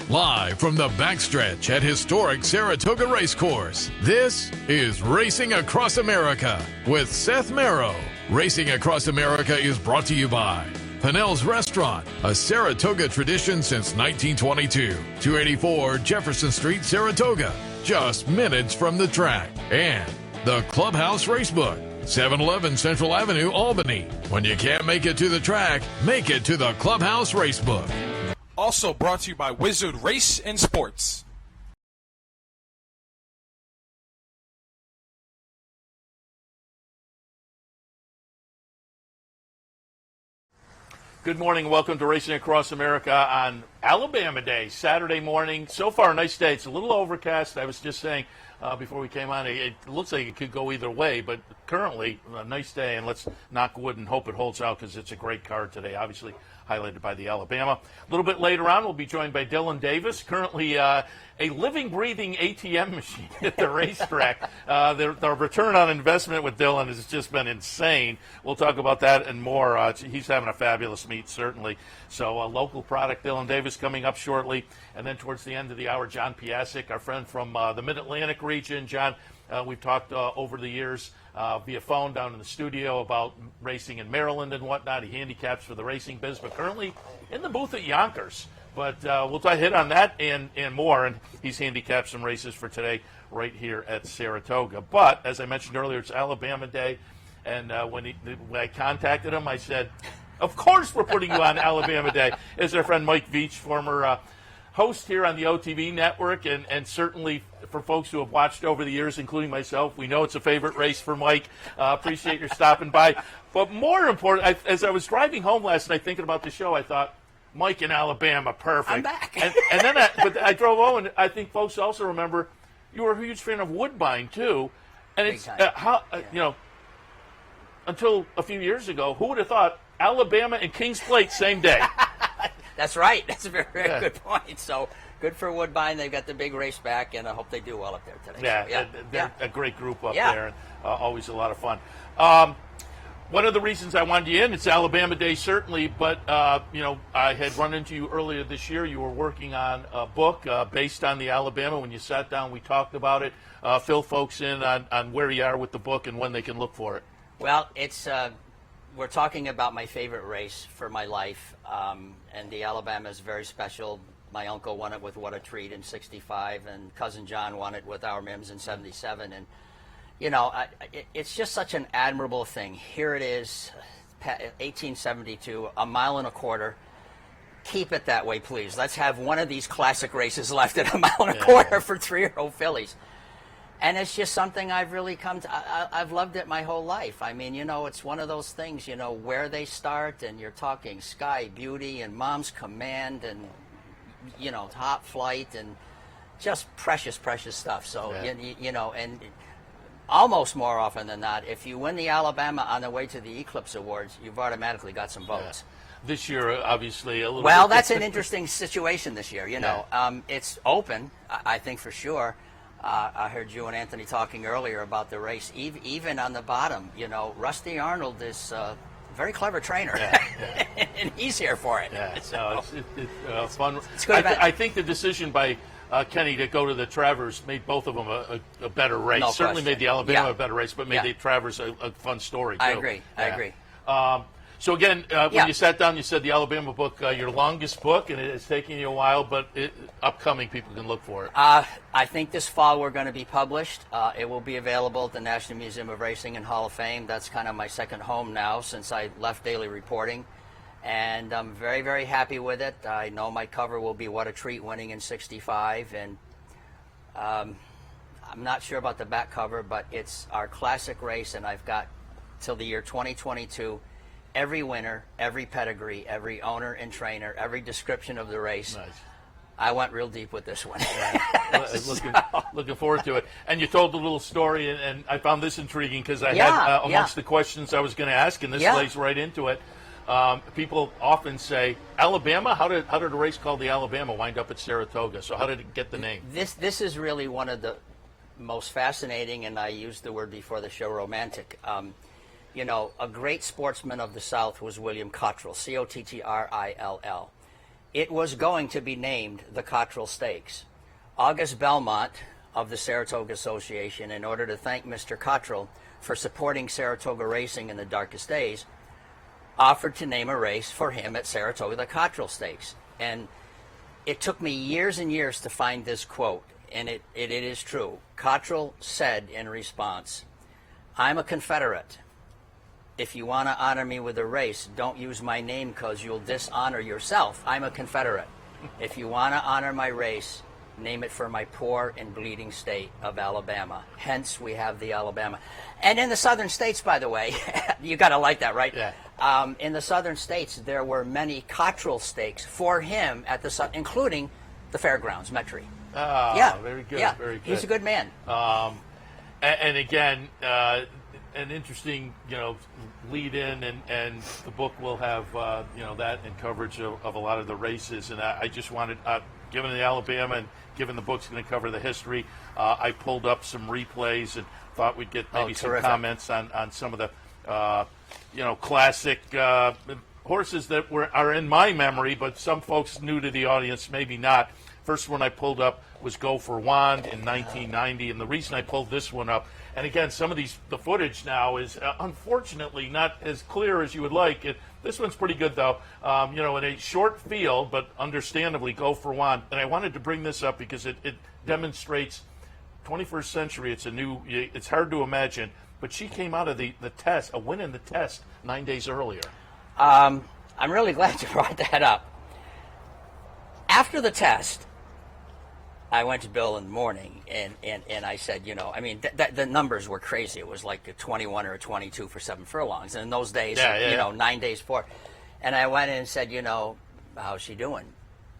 Live from the backstretch at historic Saratoga Race Course, this is Racing Across America with Seth Merrow. Racing Across America is brought to you by Pinnell's Restaurant, a Saratoga tradition since 1922. 284 Jefferson Street, Saratoga, just minutes from the track. And the Clubhouse Racebook, 711 Central Avenue, Albany. When you can't make it to the track, make it to the Clubhouse Racebook. Also brought to you by Wizard Race and Sports. Good morning and welcome to Racing Across America on Alabama Day, Saturday morning. So far, a nice day. It's a little overcast. I was just saying before we came on, it looks like it could go either way, but currently, a nice day, and let's knock wood and hope it holds out because it's a great card today, obviously highlighted by the Alabama. A little bit later on, we'll be joined by Dylan Davis, currently a living, breathing ATM machine at the racetrack. The return on investment with Dylan has just been insane. We'll talk about that and more. He's having a fabulous meet, certainly. So a local product, Dylan Davis, coming up shortly. And then towards the end of the hour, John Piassek, our friend from the Mid-Atlantic region. John, we've talked over the years via phone down in the studio about racing in Maryland and whatnot. He handicaps for the Racing Biz, but currently in the booth at Yonkers. But we'll hit on that and more, and he's handicapped some races for today right here at Saratoga. But, as I mentioned earlier, it's Alabama Day, and when I contacted him, I said, of course we're putting you on Alabama Day. As our friend Mike Veitch, former host here on the OTV network, and certainly for folks who have watched over the years, including myself, we know it's a favorite race for Mike. Appreciate your stopping by. But more important, as I was driving home last night thinking about the show, I thought, Mike in Alabama, perfect. I'm back. and then I drove home, and I think folks also remember you were a huge fan of Woodbine, too. And it's until a few years ago, who would have thought Alabama and Kings Plate same day? That's right. That's a very, very good point. So good for Woodbine. They've got the big race back, and I hope they do well up there today. Yeah, so, they're a great group up there, and always a lot of fun. One of the reasons I wanted you in, it's Alabama Day certainly, but I had run into you earlier this year. You were working on a book based on the Alabama. When you sat down, we talked about it. Fill folks in on where you are with the book and when they can look for it. Well, it's we're talking about my favorite race for my life, and the Alabama is very special. My uncle won it with What a Treat in '65, and cousin John won it with Our Mims in '77, and it's just such an admirable thing. Here it is, 1872, a mile and a quarter. Keep it that way, please. Let's have one of these classic races left at a mile and a quarter for 3-year-old fillies. And it's just something I've really come to, I've loved it my whole life. I mean, it's one of those things, where they start, and you're talking Sky Beauty and Mom's Command and, Top Flight and just precious, precious stuff. So, and almost more often than not, if you win the Alabama on the way to the Eclipse Awards, you've automatically got some votes. This year, obviously, a little Well, bit. that's an interesting situation this year, It's open, I think for sure. I heard you and Anthony talking earlier about the race. Even on the bottom, Rusty Arnold is a very clever trainer, and he's here for it. Yeah, so it's fun. It's good. I think the decision by Kenny to go to the Travers made both of them a better race. No Certainly question. made the Alabama a better race, but made the Travers a fun story, too. I agree. So again, when you sat down, you said the Alabama book, your longest book, and it's taking you a while, but upcoming people can look for it. I think this fall we're going to be published. It will be available at the National Museum of Racing and Hall of Fame. That's kind of my second home now since I left daily reporting. And I'm very, very happy with it. I know my cover will be What a Treat winning in '65. And I'm not sure about the back cover, but it's our classic race, and I've got till the year 2022 every winner, every pedigree, every owner and trainer, every description of the race. Nice. I went real deep with this one. Looking forward to it. And you told a little story, and I found this intriguing because I had amongst the questions I was going to ask, and this lays right into it. People often say, Alabama? How did a race called the Alabama wind up at Saratoga? So how did it get the name? This is really one of the most fascinating, and I used the word before the show, romantic. A great sportsman of the South was William Cottrell, Cottrill. it was going to be named the Cottrell Stakes. August Belmont of the Saratoga Association, in order to thank Mr. Cottrell for supporting Saratoga racing in the darkest days, offered to name a race for him at Saratoga, the Cottrell Stakes. And it took me years and years to find this quote, and it is true. Cottrell said in response, "I'm a Confederate. If you want to honor me with a race, don't use my name because you'll dishonor yourself. I'm a Confederate. If you want to honor my race, name it for my poor and bleeding state of Alabama." Hence, we have the Alabama. And in the southern states, by the way, you got to like that, right? Yeah. In the southern states, there were many Cottrell Stakes for him at the including the fairgrounds, Metairie. Oh, Yeah, very good, yeah. very good. He's a good man. And again, an interesting, lead in, and the book will have, that and coverage of a lot of the races. And I just wanted, given the Alabama and given the book's going to cover the history, I pulled up some replays and thought we'd get maybe some comments on some of the, classic horses that are in my memory, but some folks new to the audience, maybe not. First one I pulled up was Go for Wand in 1990, and the reason I pulled this one up, and again, some of the footage now is unfortunately not as clear as you would like. This one's pretty good though, in a short field, but understandably Go for Wand. And I wanted to bring this up because it demonstrates 21st century. It's hard to imagine, but she came out of the test, a win in the test 9 days earlier. I'm really glad you brought that up. After the test, I went to Bill in the morning, and I said, the numbers were crazy. It was like a 21 or a 22 for 7 furlongs. And in those days, 9 days before. And I went in and said, how's she doing?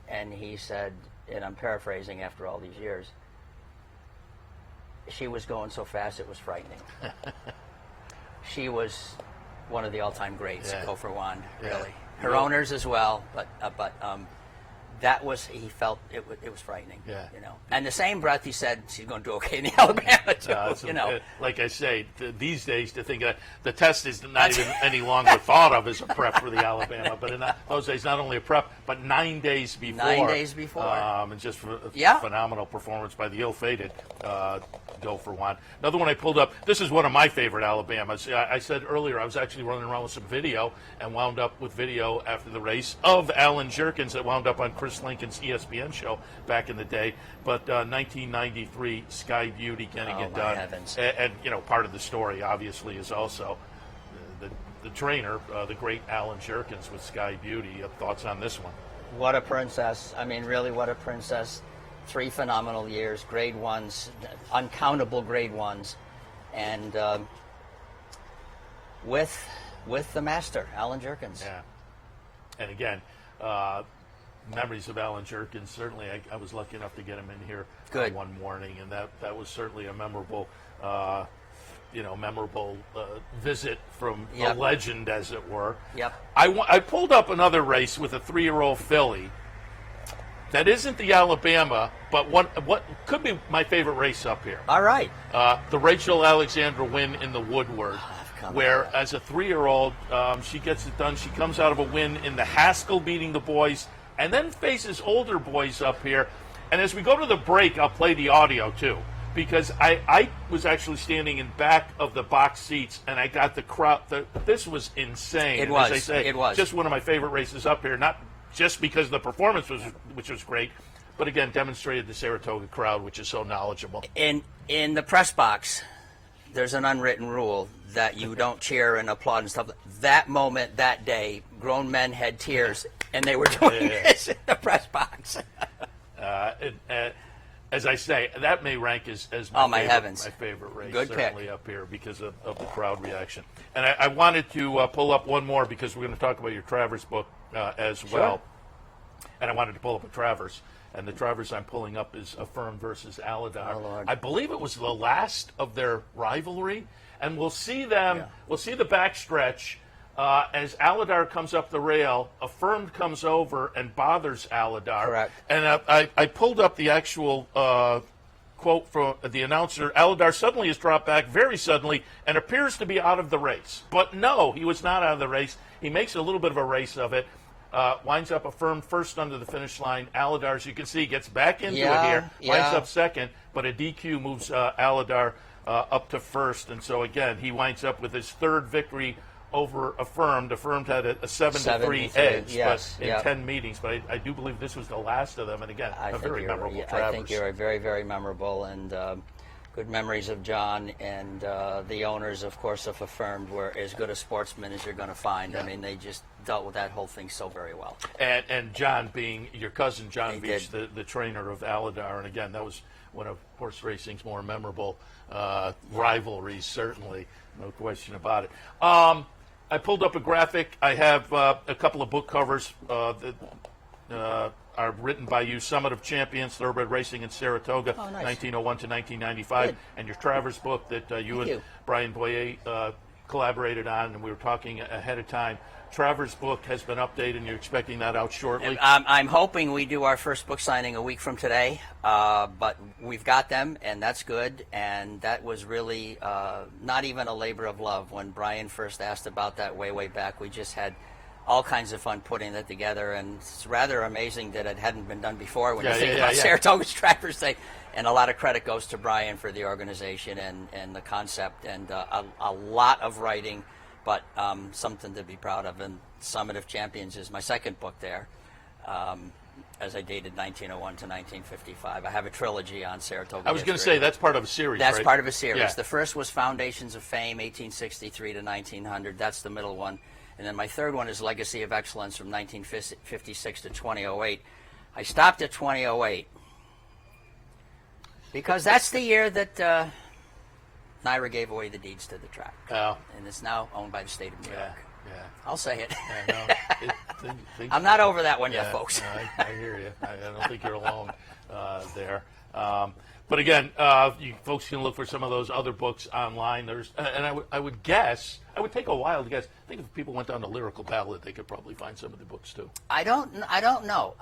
And he said, and I'm paraphrasing after all these years, she was going so fast it was frightening. She was one of the all-time greats, Go for Wand, really. Her owners as well, but that was, he felt it was frightening. And the same breath he said she's going to do okay in the Alabama too. Like I say, these days to think that the test is not even any longer thought of as a prep for the Alabama, but in those days not only a prep, but 9 days before. 9 days before. And just a phenomenal performance by the ill-fated Go for Wand. Another one I pulled up. This is one of my favorite Alabamas. I said earlier I was actually running around with some video and wound up with video after the race of Alan Jerkins that wound up on Chris Lincoln's ESPN show back in the day. But 1993 Sky Beauty getting it done. Heavens. And part of the story obviously is also the trainer, the great Alan Jerkins with Sky Beauty. Thoughts on this one? What a princess. I mean, really, what a princess. 3 phenomenal years, grade ones, uncountable grade ones, and with the master, Alan Jerkins. Yeah. And again, memories of Alan Jerkins. Certainly, I was lucky enough to get him in here one morning, and that was certainly a memorable, visit from a legend, as it were. Yep. I pulled up another race with a 3-year-old filly. That isn't the Alabama, but what could be my favorite race up here. All right. The Rachel Alexandra win in the Woodward, where as a 3-year-old, she gets it done. She comes out of a win in the Haskell beating the boys, and then faces older boys up here. And as we go to the break, I'll play the audio too, because I was actually standing in back of the box seats, and I got the crowd. This was insane. It was. As I say, it was just one of my favorite races up here. Not just because the performance which was great, but again demonstrated the Saratoga crowd, which is so knowledgeable. In the press box, there's an unwritten rule that you don't cheer and applaud and stuff. That moment, that day, grown men had tears, and they were doing this in the press box. As I say, that may rank as my favorite race. Good certainly pick. Up here because of the crowd reaction. And I wanted to pull up one more because we're going to talk about your Travers book as well. And I wanted to pull up a Travers. And the Travers I'm pulling up is Affirm versus Aladar. Oh, Lord. I believe it was the last of their rivalry. And we'll see them, we'll see the backstretch as Aladar comes up the rail. Affirmed comes over and bothers Aladar. Correct. And I pulled up the actual quote from the announcer. Aladar suddenly is dropped back, very suddenly, and appears to be out of the race. But no, he was not out of the race. He makes a little bit of a race of it. winds up affirmed first under the finish line. Aladar, as you can see, gets back into it Yeah, here, yeah. winds up second, but a DQ moves Aladar up to first. And so, again, he winds up with his third victory over Affirmed. Affirmed had a 7-3 edge yes, but in 10 meetings, but I do believe this was the last of them. And again, a very memorable Travers. I think you're very, very memorable, and good memories of John, and the owners, of course, of Affirmed were as good a sportsmen as you're going to find. Yeah. I mean, they just dealt with that whole thing so very well. And John being your cousin, John They Veitch, the trainer of Aladar, and again, that was one of horse racing's more memorable rivalries, certainly, no question about it. I pulled up a graphic. I have a couple of book covers that are written by you, Summit of Champions, Thoroughbred Racing in Saratoga, 1901 to 1995, Good. and your Travers book that you Brian Boyer collaborated on, and we were talking ahead of time. Travers' book has been updated, and you're expecting that out shortly? I'm hoping we do our first book signing a week from today, but we've got them, and that's good. And that was really not even a labor of love. When Brian first asked about that way back, we just had all kinds of fun putting that together, and it's rather amazing that it hadn't been done before when you think about Saratoga's Track Day. And a lot of credit goes to Brian for the organization and the concept, and a lot of writing, but something to be proud of. And Summit of Champions is my second book there, as I dated 1901 to 1955. I have a trilogy on Saratoga. I was going to say that's part of a series, That's right? part of a series. Yeah. The first was Foundations of Fame, 1863 to 1900. That's the middle one. And then my third one is Legacy of Excellence from 1956 to 2008. I stopped at 2008 because that's the year that Naira gave away the deeds to the track. Oh. And it's now owned by the state of New York. Yeah. I'll say it. I'm not over that one yet, folks. No, I hear you. I don't think you're alone there. But again, you folks can look for some of those other books online. I would guess, I would take a while to guess. I think if people went down to Lyrical Ballad, they could probably find some of the books too. I don't know.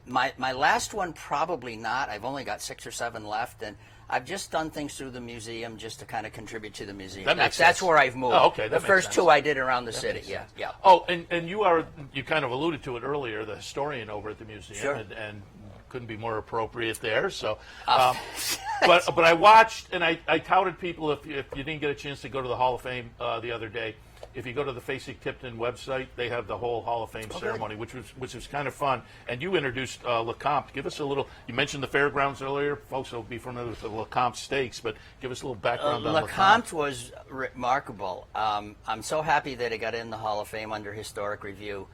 My last one, probably not. I've only got 6 or 7 left, and I've just done things through the museum just to kind of contribute to the museum. That's where I've moved. Oh, okay. The first 2 I did around the city. Yeah. Oh, and you kind of alluded to it earlier, the historian over at the museum, Sure. and couldn't be more appropriate there. So, but I watched and I touted people if you didn't get a chance to go to the Hall of Fame the other day. If you go to the Piassek website, they have the whole Hall of Fame ceremony, which was kind of fun. And you introduced Lecomte. Give us a little. You mentioned the fairgrounds earlier. Folks will be familiar with the Lecomte Stakes, but give us a little background on Lecomte was remarkable. I'm so happy that it got in the Hall of Fame under historic review.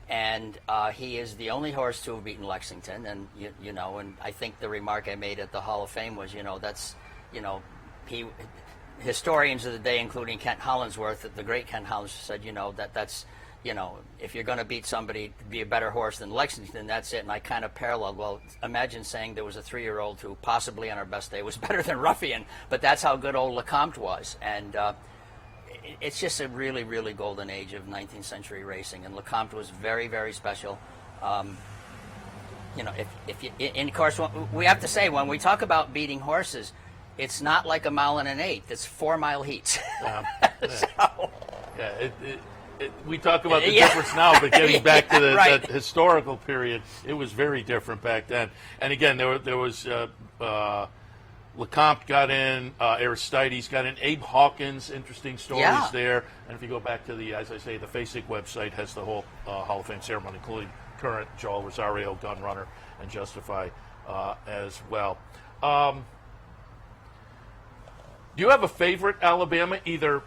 And he is the only horse to have beaten Lexington, and you know, and I think the remark I made at the Hall of Fame was, historians of the day, including Kent Hollinsworth, the great Kent Hollinsworth, said, that's if you're going to beat somebody to be a better horse than Lexington, that's it. And I kind of paralleled. Well, imagine saying there was a 3-year-old who possibly on her best day was better than Ruffian, but that's how good old Lecomte was, and. It's just a really, really golden age of 19th century racing, and Lecomte was very, very special. If you, and of course, we have to say when we talk about beating horses, it's not like a mile and an eighth; it's 4-mile heats. We talk about the difference now, but getting back to that historical period, it was very different back then. And again, there was. Lecomte got in, Aristides got in, Abe Hawkins, interesting stories there. And if you go back to the Piassek website has the whole Hall of Fame ceremony, including current Joel Rosario, gun runner, and Justify as well. Do you have a favorite Alabama, either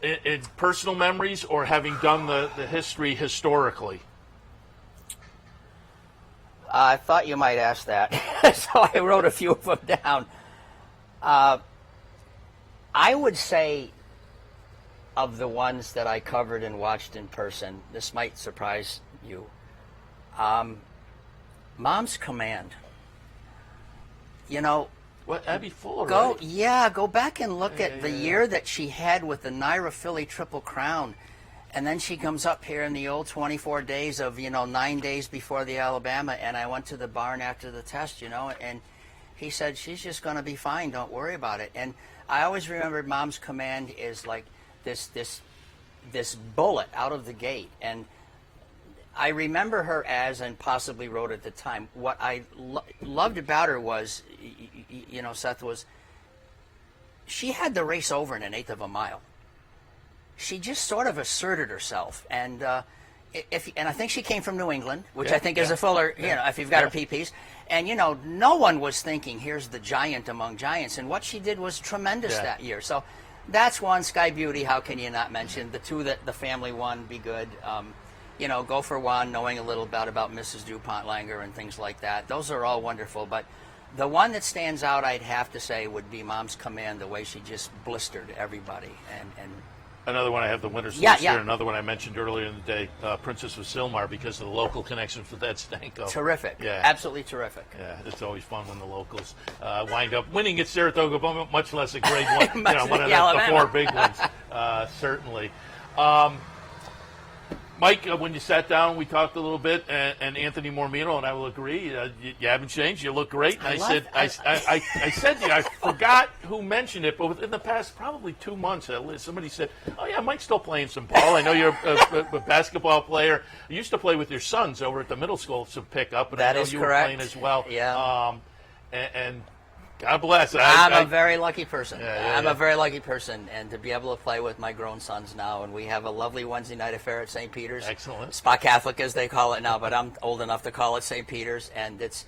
in personal memories or having done the history historically? I thought you might ask that, so I wrote a few of them down. I would say of the ones that I covered and watched in person, this might surprise you, Mom's Command. What, Abby Fuller, go right? Go back and look at the year that she had with the Naira Philly Triple Crown. And then she comes up here in the old 24 days of, 9 days before the Alabama, and I went to the barn after the test, and he said, she's just going to be fine, don't worry about it. And I always remembered Mom's Command is like this bullet out of the gate. And I remember her as, and possibly wrote at the time, what I loved about her was, Seth, was she had the race over in an eighth of a mile. She just sort of asserted herself, and I think she came from New England, which I think is a fuller, if you've got her PPs. And, no one was thinking, here's the giant among giants. And what she did was tremendous that year. So that's one. Sky Beauty, how can you not mention? The two that the family won, Be Good. Go for One, knowing a little bit about Mrs. DuPont Langer and things like that. Those are all wonderful. But the one that stands out, I'd have to say, would be Mom's Command, the way she just blistered everybody. And another one I have the winner's list here. Another one I mentioned earlier in the day, Princess of Silmar, because of the local connections with Ed Stanko. Terrific. Yeah. Absolutely terrific. Yeah, it's always fun when the locals wind up winning at Saratoga, much less a grade one, one of the four big ones, certainly. Mike, when you sat down, we talked a little bit, and Anthony Mormino and I will agree. You haven't changed. You look great. And I said to you, I forgot who mentioned it, but within the past probably 2 months, somebody said, "Oh yeah, Mike's still playing some ball. I know you're a basketball player. You used to play with your sons over at the middle school, some pickup, and that I know is you correct. were playing as well. Yeah. And God bless. I'm a very lucky person. I'm a very lucky person, and to be able to play with my grown sons now, and we have a lovely Wednesday night affair at St. Peter's. Excellent. Spa Catholic, as they call it now, but I'm old enough to call it St. Peter's, and it's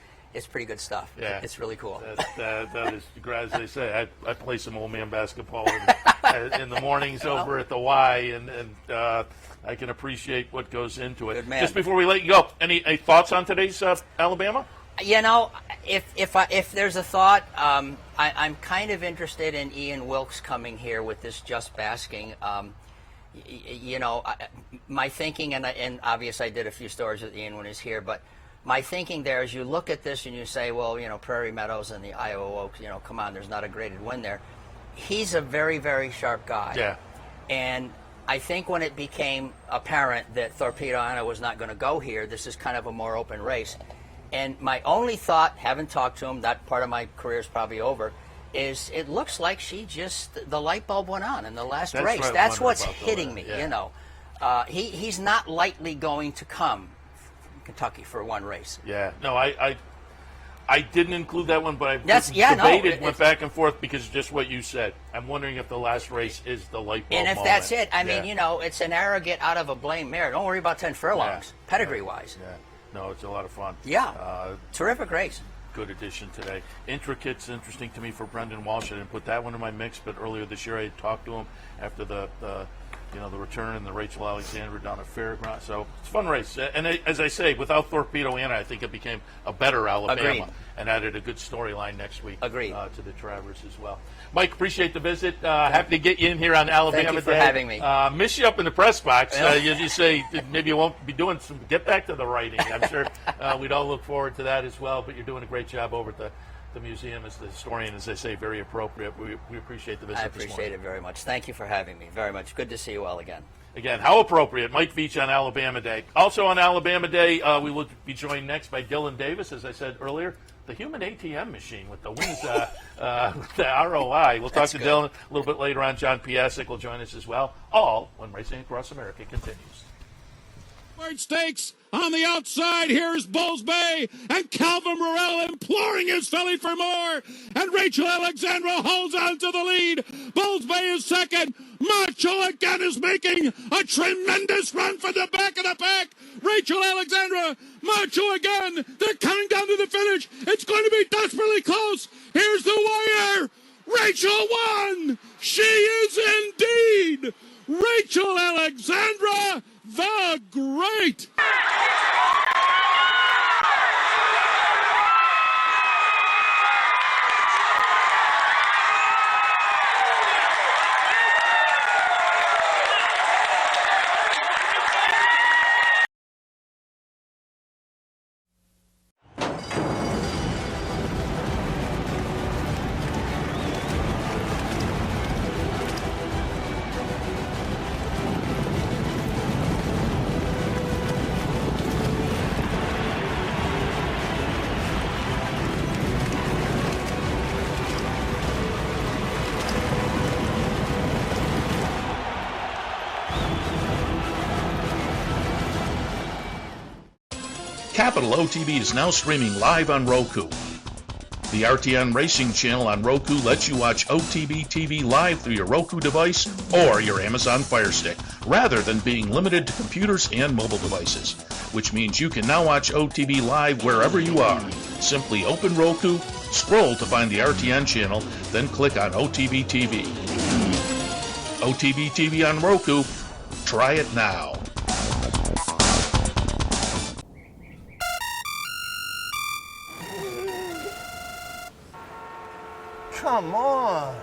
pretty good stuff. Yeah. It's really cool. That is, as they say, I play some old man basketball in the mornings over at the Y, and I can appreciate what goes into it. Good man. Just before we let you go, any thoughts on today's Alabama? If there's a thought, I'm kind of interested in Ian Wilkes coming here with this Just Basking. My thinking, and obviously I did a few stories with Ian when he's here, but my thinking there is you look at this and you say, well, Prairie Meadows and the Iowa Oaks, come on, there's not a graded win there. He's a very, very sharp guy. Yeah. And I think when it became apparent that Torpedo was not going to go here, this is kind of a more open race. And my only thought, haven't talked to him, that part of my career is probably over, is it looks like the light bulb went on in the last race. Right. That's what's hitting me, He's not lightly going to come from Kentucky for one race. Yeah. No, I didn't include that one, but I debated, went back and forth because just what you said. I'm wondering if the last race is the light bulb And if moment. that's it, I mean, it's an arrogant out of a blame mare. Don't worry about 10 furlongs, pedigree-wise. Yeah. No, it's a lot of fun. Yeah. Terrific race. Good addition today. Intricate's interesting to me for Brendan Walsh. I didn't put that one in my mix, but earlier this year I had talked to him after the return and the Rachel Alexander down at Fairground. So it's a fun race. And as I say, without Torpedo Anna, I think it became a better Alabama. Agreed. And added a good storyline next week. Agreed. To the Travers as well. Mike, appreciate the visit. Happy to get you in here on Alabama Thank you for Day. having me. Miss you up in the press box. You say maybe you won't be doing some. Get back to the writing. I'm sure we'd all look forward to that as well. But you're doing a great job over at the museum as the historian, as they say, very appropriate. We appreciate the visit. I appreciate it very much. Thank you for having me. Very much. Good to see you all again. Again, how appropriate. Mike Veitch on Alabama Day. Also on Alabama Day, we will be joined next by Dylan Davis, as I said earlier. The human ATM machine with the wins, the ROI. We'll talk to Dylan a little bit later on. John Piassek will join us as well. All when Racing Across America continues. Word stakes on the outside. Here's Bulls Bay and Calvin Morrell imploring his filly for more. And Rachel Alexandra holds on to the lead. Bulls Bay is second. Macho again is making a tremendous run for the back of the pack. Rachel Alexandra, Macho again. They're coming down to the finish. It's going to be desperately close. Here's the wire. Rachel won. She is indeed Rachel Alexandra the Great. Capital OTB is now streaming live on Roku. The RTN Racing channel on Roku lets you watch OTB TV live through your Roku device or your Amazon Fire Stick, rather than being limited to computers and mobile devices, which means you can now watch OTB live wherever you are. Simply open Roku, scroll to find the RTN channel, then click on OTB TV. OTB TV on Roku. Try it now. Come on.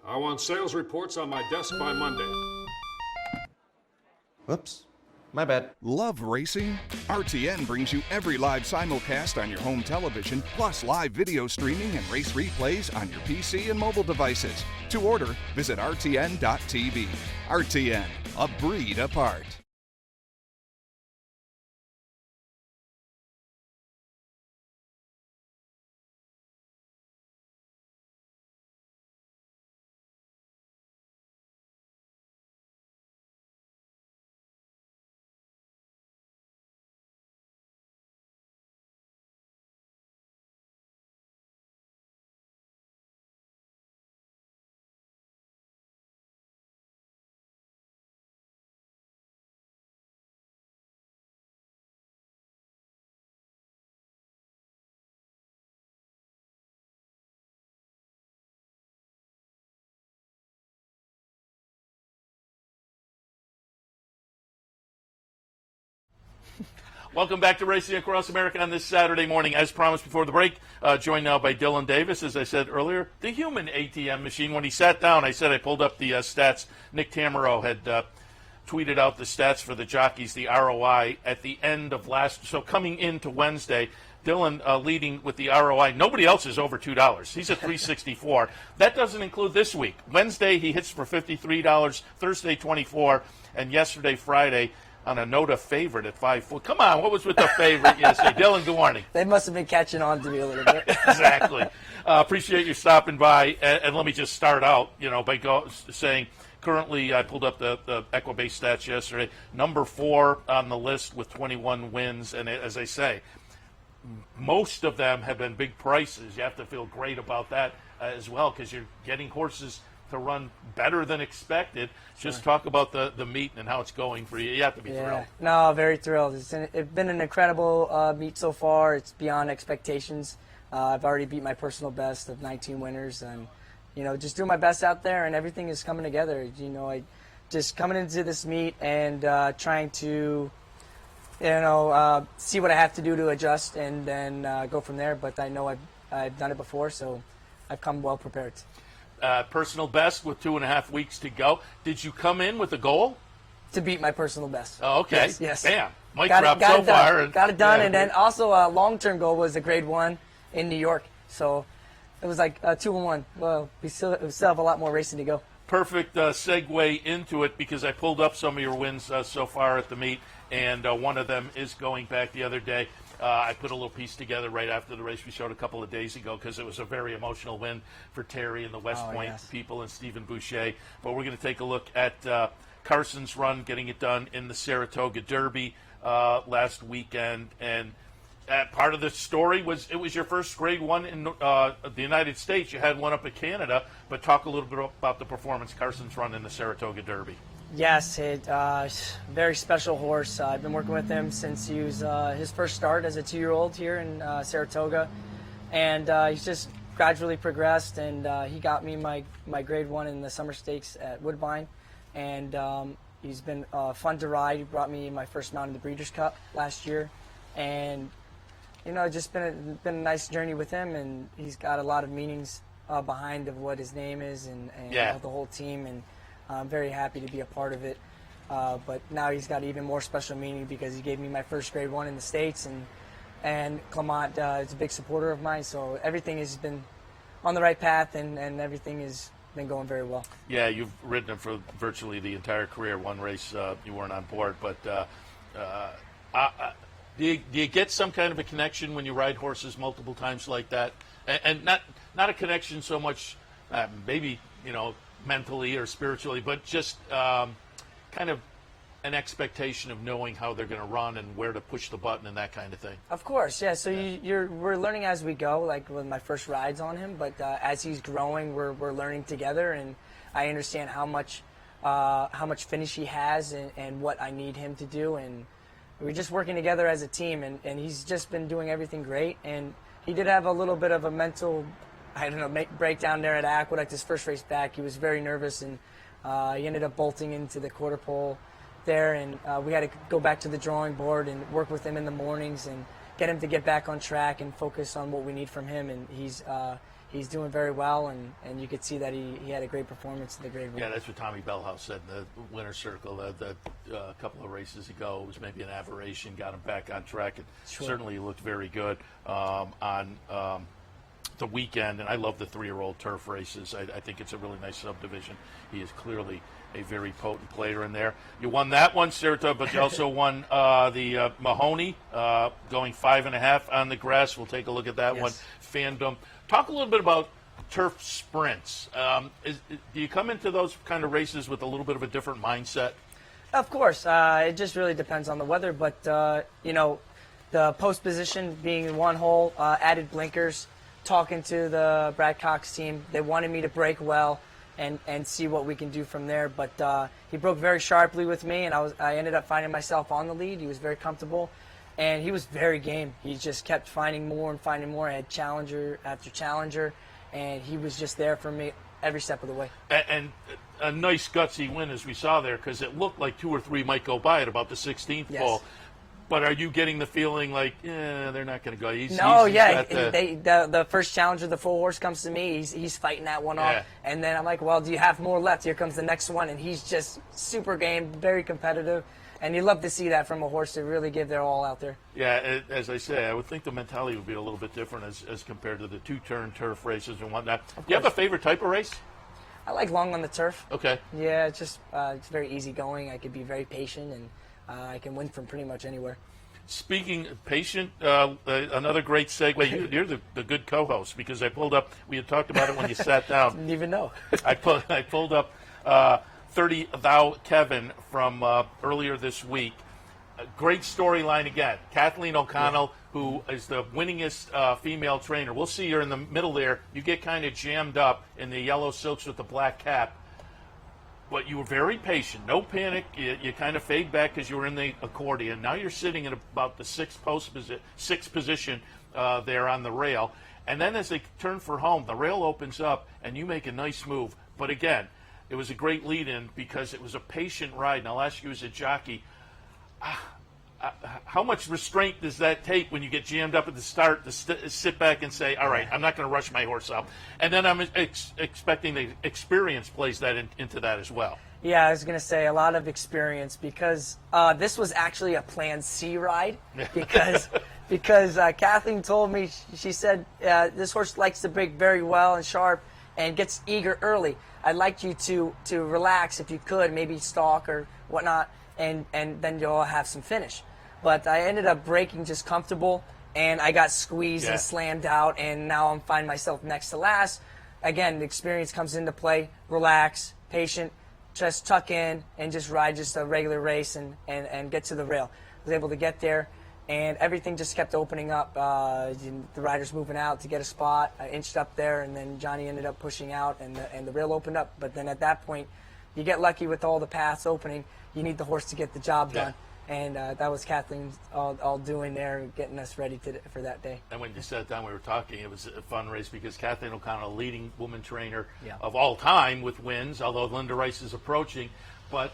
I want sales reports on my desk by Monday. Whoops. My bad. Love racing? RTN brings you every live simulcast on your home television, plus live video streaming and race replays on your PC and mobile devices. To order, visit rtn.tv. RTN, a breed apart. Welcome back to Racing Across America on this Saturday morning. As promised before the break, joined now by Dylan Davis, as I said earlier, the human ATM machine. When he sat down, I said I pulled up the stats. Nick Tammaro had tweeted out the stats for the jockeys, the ROI, at the end of so coming into Wednesday, Dylan leading with the ROI. Nobody else is over $2. He's at $3.64. That doesn't include this week. Wednesday, he hits for $53, Thursday, $24, and yesterday, Friday, on a note of favorite at 5 foot. Come on, what was with the favorite yesterday? Dylan, good morning. They must have been catching on to me a little bit. Exactly. Appreciate you stopping by. And let me just start out, by saying currently I pulled up the Equibase stats yesterday. Number 4 on the list with 21 wins. And as I say, most of them have been big prices. You have to feel great about that as well, because you're getting horses to run better than expected. Just talk about the meet and how it's going for you. You have to be thrilled. No, very thrilled. It's been an incredible meet so far. It's beyond expectations. I've already beat my personal best of 19 winners, and just doing my best out there, and everything is coming together. I just coming into this meet and trying to see what I have to do to adjust, and then go from there. But I know I've done it before, so I've come well prepared. Personal best with 2.5 weeks to go. Did you come in with a goal? To beat my personal best. Oh, okay. Yes. Bam. Mic drop so far. Got it done. And then also a long-term goal was a grade 1 in New York. So it was like 2-1. Well, we still have a lot more racing to go. Perfect segue into it, because I pulled up some of your wins so far at the meet, and one of them is going back the other day. I put a little piece together right after the race we showed a couple of days ago, because it was a very emotional win for Terry and the West Point people and Stephen Boucher. But we're going to take a look at Carson's run, getting it done in the Saratoga Derby last weekend. And part of the story was it was your first grade 1 in the United States. You had one up in Canada, but talk a little bit about the performance Carson's run in the Saratoga Derby. Yes, very special horse. I've been working with him since he was his first start as a 2-year-old here in Saratoga, and he's just gradually progressed. And he got me my grade 1 in the Summer Stakes at Woodbine, and he's been fun to ride. He brought me my first mount in the Breeders' Cup last year, and just been a nice journey with him. And he's got a lot of meanings behind of what his name is, and the whole team. And I'm very happy to be a part of it, but now he's got even more special meaning because he gave me my first grade 1 in the States, and Clement is a big supporter of mine, so everything has been on the right path, and everything has been going very well. Yeah, you've ridden him for virtually the entire career. One race you weren't on board, but do you get some kind of a connection when you ride horses multiple times like that? And not a connection so much, maybe, mentally or spiritually, but just kind of an expectation of knowing how they're going to run and where to push the button and that kind of thing. Of course, yeah. So we're learning as we go, like with my first rides on him. But as he's growing, we're learning together, and I understand how much finish he has and what I need him to do, and we're just working together as a team. And he's just been doing everything great. And he did have a little bit of a mental, breakdown there at Aqueduct his first race back. He was very nervous, and he ended up bolting into the quarter pole there, and we had to go back to the drawing board and work with him in the mornings and get him to get back on track and focus on what we need from him. And he's doing very well, and you could see that he had a great performance in the grade 1. Yeah, that's what Tommy Bellhouse said in the winner's circle a couple of races ago. It was maybe an aberration, got him back on track, and certainly he looked very good on the weekend. And I love the 3-year-old turf races. I think it's a really nice subdivision. He is clearly a very potent player in there. You won that one, Saratoga, but you also won the Mahoney, going 5.5 on the grass. We'll take a look at that one. Fandom. Talk a little bit about turf sprints. Do you come into those kind of races with a little bit of a different mindset? Of course. It just really depends on the weather. But, the post position being in one hole, added blinkers, talking to the Brad Cox team. They wanted me to break well and see what we can do from there. But he broke very sharply with me, and I ended up finding myself on the lead. He was very comfortable, and he was very game. He just kept finding more and finding more. I had challenger after challenger, and he was just there for me every step of the way. And a nice gutsy win, as we saw there, because it looked like 2 or 3 might go by at about the 16th hole. But are you getting the feeling like, they're not going to go? The first challenger, the full horse, comes to me. He's fighting that one off. And then I'm like, well, do you have more left? Here comes the next one. And he's just super game, very competitive. And you love to see that from a horse to really give their all out there. Yeah, as I say, I would think the mentality would be a little bit different as compared to the 2-turn turf races and whatnot. Do you have a favorite type of race? I like long on the turf. Okay. Yeah, it's very easy going. I could be very patient, and I can win from pretty much anywhere. Speaking of patient, another great segue. You're the good co-host, because I pulled up. We had talked about it when you sat down. Didn't even know. I pulled up 30 Thou Kevin from earlier this week. A great storyline again. Kathleen O'Connell, who is the winningest female trainer. We'll see her in the middle there. You get kind of jammed up in the yellow silks with the black cap. But you were very patient, no panic. You kind of fade back because you were in the accordion. Now you're sitting in about the sixth position there on the rail. And then as they turn for home, the rail opens up and you make a nice move. But again, it was a great lead-in because it was a patient ride. And I'll ask you as a jockey, how much restraint does that take when you get jammed up at the start to sit back and say, all right, I'm not going to rush my horse up? And then I'm expecting the experience plays that into that as well. Yeah, I was going to say a lot of experience because this was actually a Plan C ride because Kathleen told me, she said, this horse likes to break very well and sharp and gets eager early. I'd like you to relax if you could, maybe stalk or whatnot, and then you'll have some finish. But I ended up breaking just comfortable, and I got squeezed and slammed out, and now I'm finding myself next to last. Again, the experience comes into play. Relax, patient, just tuck in, and just ride just a regular race and get to the rail. I was able to get there, and everything just kept opening up. The riders moving out to get a spot. I inched up there, and then Johnny ended up pushing out, and the rail opened up. But then at that point, you get lucky with all the paths opening. You need the horse to get the job done. And that was Kathleen all doing there, getting us ready for that day. And when you sat down, we were talking, it was a fun race because Kathleen O'Connell, leading woman trainer of all time with wins, although Linda Rice is approaching. But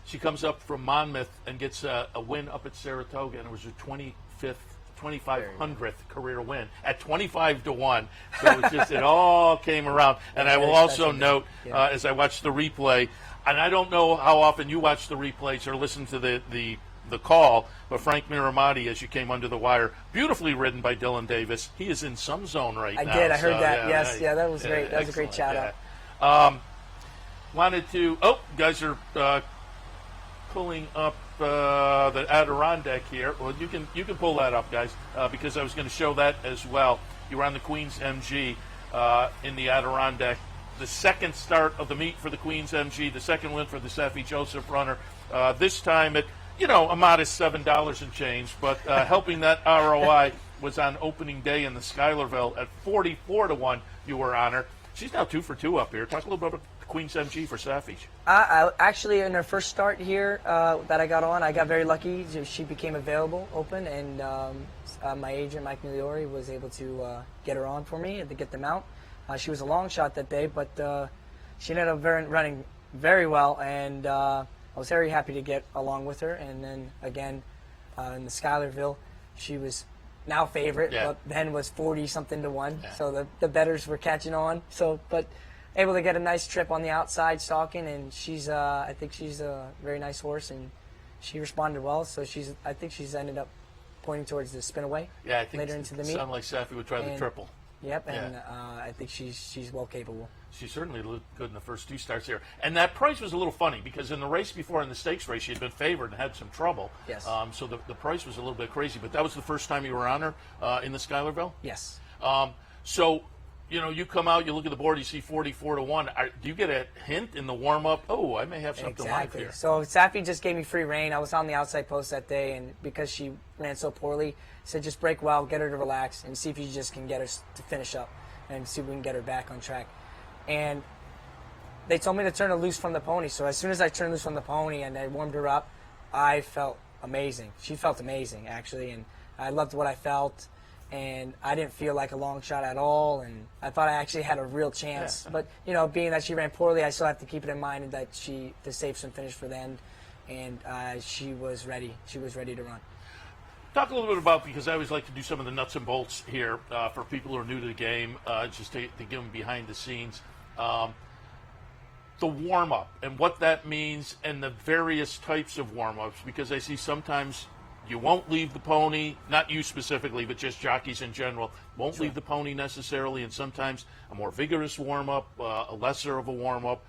she comes up from Monmouth and gets a win up at Saratoga, and it was her 2,500th career win at 25-1. So it was just, it all came around. And I will also note, as I watched the replay, and I don't know how often you watch the replays or listen to the call, but Frank Miramati, as you came under the wire, beautifully ridden by Dylan Davis. He is in some zone right now. I did. I heard that. Yes. Yeah, that was great. That was a great shout out. Wanted to. Oh, guys are pulling up the Adirondack here. Well, you can pull that up, guys, because I was going to show that as well. You were on the Queen's MG in the Adirondack. The second start of the meet for the Queen's MG, the second win for the Seffi Joseph runner. This time at, a modest $7 and change, but helping that ROI was on opening day in the Schuylerville at 44-1. You were on her. She's now 2 for 2 up here. Talk a little bit about the Queen's MG for Safi. I actually, in her first start here that I got on, I got very lucky. She became available, open, and my agent, Mike Migliori, was able to get her on for me and to get them out. She was a long shot that day, but she ended up running very well, and I was very happy to get along with her. And then, again, in the Schuylerville, she was now favorite, but then was 40-something to 1. Yeah. So the bettors were catching on. So, but able to get a nice trip on the outside stalking, and she's I think she's a very nice horse, and she responded well. So I think she's ended up pointing towards the spin away. Yeah, I think later into the meet. Sounded like Safi would try the triple. Yep, and I think she's well capable. She certainly looked good in the first 2 starts here. And that price was a little funny because in the race before, in the stakes race, she had been favored and had some trouble. Yes. So the price was a little bit crazy. But that was the first time you were on her in the Schuylerville? Yes. So, you come out, you look at the board, you see 44-1. Do you get a hint in the warm-up? Oh, I may have something live here. So Safi just gave me free rein. I was on the outside post that day, and because she ran so poorly, said just break well, get her to relax, and see if you just can get her to finish up and see if we can get her back on track. And they told me to turn her loose from the pony. So as soon as I turned loose from the pony and I warmed her up, I felt amazing. She felt amazing, actually, and I loved what I felt. And I didn't feel like a long shot at all, and I thought I actually had a real chance. Yeah. But, being that she ran poorly, I still have to keep it in mind that to save some finish for the end, and she was ready. She was ready to run. Talk a little bit about, because I always like to do some of the nuts and bolts here for people who are new to the game, just to give them behind the scenes. The warm-up and what that means and the various types of warm-ups, because I see sometimes you won't leave the pony, not you specifically, but just jockeys in general, won't leave the pony necessarily, and sometimes a more vigorous warm-up, a lesser of a warm-up.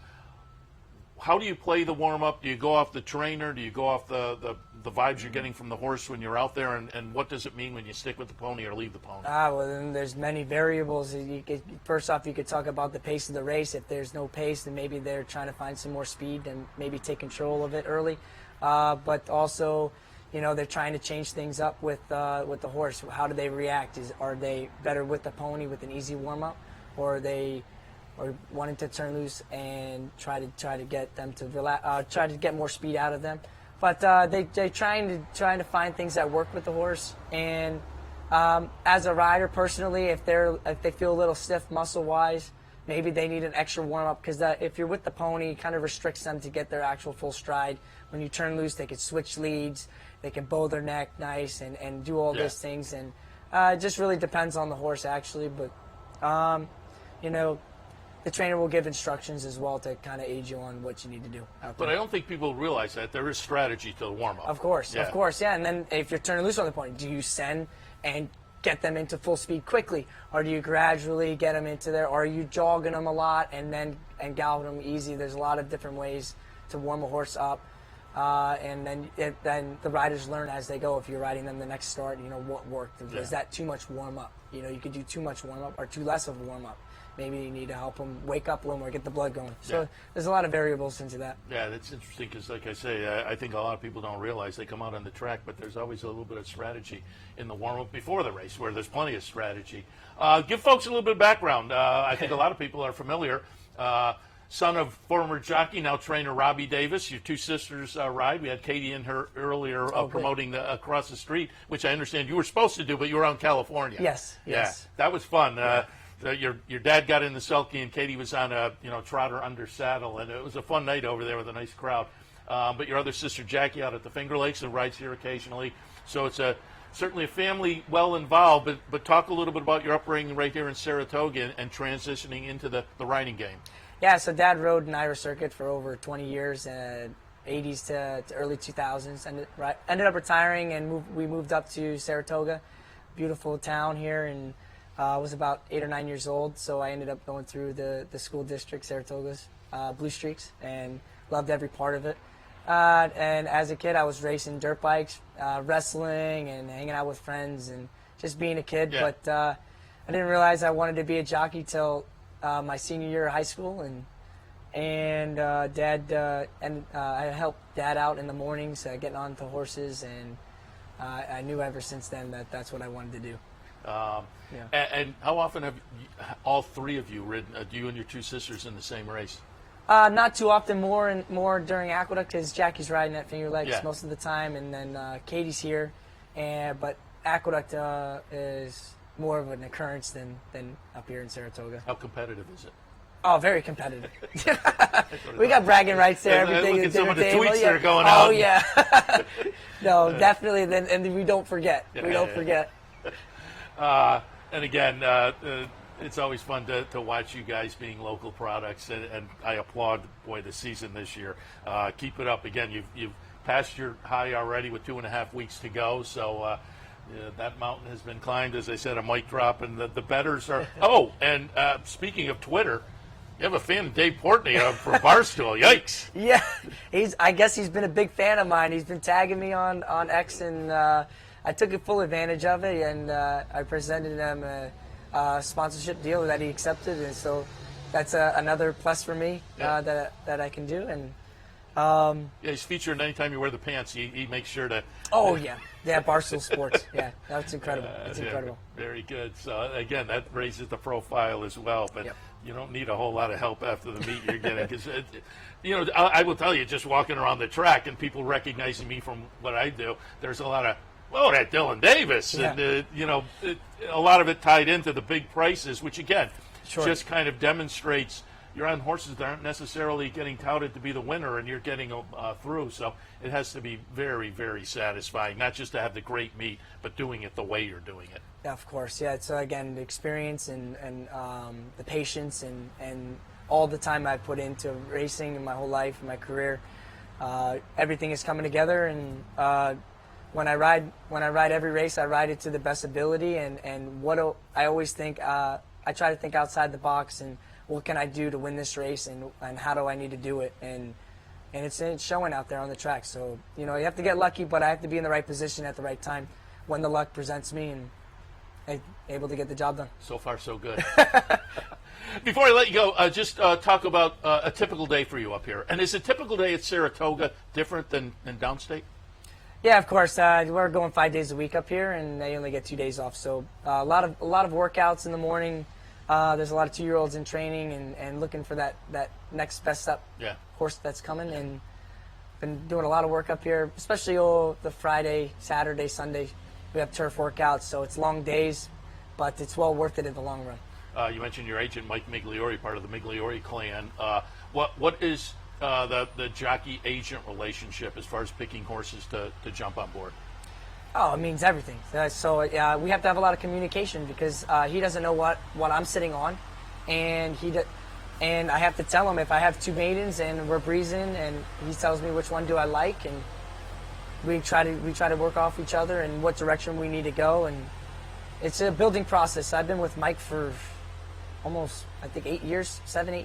How do you play the warm-up? Do you go off the trainer? Do you go off the vibes you're getting from the horse when you're out there? And what does it mean when you stick with the pony or leave the pony? Well, then there's many variables. First off, you could talk about the pace of the race. If there's no pace, then maybe they're trying to find some more speed and maybe take control of it early. But also, they're trying to change things up with the horse. How do they react? Are they better with the pony with an easy warm-up, or are they wanting to turn loose and try to get them to relax, try to get more speed out of them? But they're trying to find things that work with the horse. And as a rider, personally, if they feel a little stiff muscle-wise, maybe they need an extra warm-up, because if you're with the pony, it kind of restricts them to get their actual full stride. When you turn loose, they can switch leads, they can bow their neck nice and do all these things. And it just really depends on the horse, actually. But, the trainer will give instructions as well to kind of aid you on what you need to do out there. But I don't think people realize that there is strategy to the warm-up. Of course, yeah. And then if you're turning loose on the pony, do you send and get them into full speed quickly, or do you gradually get them into there, or are you jogging them a lot and galloping them easy? There's a lot of different ways to warm a horse up. And then the riders learn as they go. If you're riding them the next start, what worked. Is that too much warm-up? You could do too much warm-up or too less of a warm-up. Maybe you need to help them wake up a little more, get the blood going. So there's a lot of variables into that. Yeah, that's interesting because, like I say, I think a lot of people don't realize they come out on the track, but there's always a little bit of strategy in the warm-up before the race, where there's plenty of strategy. Give folks a little bit of background. I think a lot of people are familiar. Son of former jockey, now trainer Robbie Davis. Your 2 sisters ride. We had Katie in her earlier promoting across the street, which I understand you were supposed to do, but you were out in California. Yes. Yeah, that was fun. Your dad got in the sulky, and Katie was on a trotter under saddle, and it was a fun night over there with a nice crowd. But your other sister Jackie out at the Finger Lakes and rides here occasionally. So it's certainly a family well involved. But talk a little bit about your upbringing right here in Saratoga and transitioning into the riding game. Yeah, so Dad rode an Irish circuit for over 20 years, 80s to early 2000s. Ended up retiring, and we moved up to Saratoga, beautiful town here, and I was about 8 or 9 years old, so I ended up going through the school district, Saratoga's Blue Streaks, and loved every part of it. And as a kid, I was racing dirt bikes, wrestling, and hanging out with friends, and just being a kid. Yeah. But I didn't realize I wanted to be a jockey till my senior year of high school, and and Dad and I helped Dad out in the mornings, getting onto horses, and I knew ever since then that that's what I wanted to do. And how often have all three of you ridden? You and your two sisters in the same race? Not too often. More during Aqueduct, because Jackie's riding at Finger Lakes most of the time, and then Katie's here. But Aqueduct is more of an occurrence than up here in Saratoga. How competitive is it? Oh, very competitive. We got bragging rights there. Everything. Look at some of the table. tweets that are going out. Oh yeah. No, definitely. And we don't forget. We don't forget. And again, it's always fun to watch you guys being local products, and I applaud the season this year. Keep it up. Again, you've passed your high already with 2.5 weeks to go, so that mountain has been climbed. As I said, a mic drop, and the bettors are. Oh, and speaking of Twitter, you have a fan of Dave Portney from Barstool. Yikes! Yeah, I guess he's been a big fan of mine. He's been tagging me on X, and I took full advantage of it, and I presented him a sponsorship deal that he accepted, and so that's another plus for me that I can do. And he's featured anytime you wear the pants. He makes sure to. Oh yeah, Barstool Sports. Yeah, that's incredible. It's incredible. Very good. So again, that raises the profile as well. But you don't need a whole lot of help after the meet you're getting, because I will tell you, just walking around the track and people recognizing me from what I do, there's a lot of. Oh, that Dylan Davis, and a lot of it tied into the big prices, which again just kind of demonstrates you're on horses that aren't necessarily getting touted to be the winner, and you're getting through. So it has to be very, very satisfying, not just to have the great meet, but doing it the way you're doing it. Yeah, of course. Yeah, it's again the experience and the patience and all the time I put into racing in my whole life, in my career. Everything is coming together, and when I ride every race, I ride it to the best ability, and what I always think, I try to think outside the box, and what can I do to win this race, and how do I need to do it, and it's showing out there on the track. So you have to get lucky, but I have to be in the right position at the right time when the luck presents me, and able to get the job done. So far, so good. Before I let you go, just talk about a typical day for you up here. And is a typical day at Saratoga different than downstate? Yeah, of course. We're going 5 days a week up here, and they only get 2 days off. So a lot of workouts in the morning. There's a lot of 2-year-olds in training and looking for that next best up horse that's coming. And been doing a lot of work up here, especially the Friday, Saturday, Sunday. We have turf workouts, so it's long days, but it's well worth it in the long run. You mentioned your agent, Mike Migliori, part of the Migliori clan. What is the jockey-agent relationship as far as picking horses to jump on board? Oh, it means everything. So we have to have a lot of communication, because he doesn't know what I'm sitting on, and I have to tell him if I have 2 maidens and we're breezing, and he tells me which one do I like, and we try to work off each other and what direction we need to go, and it's a building process. I've been with Mike for almost 7-8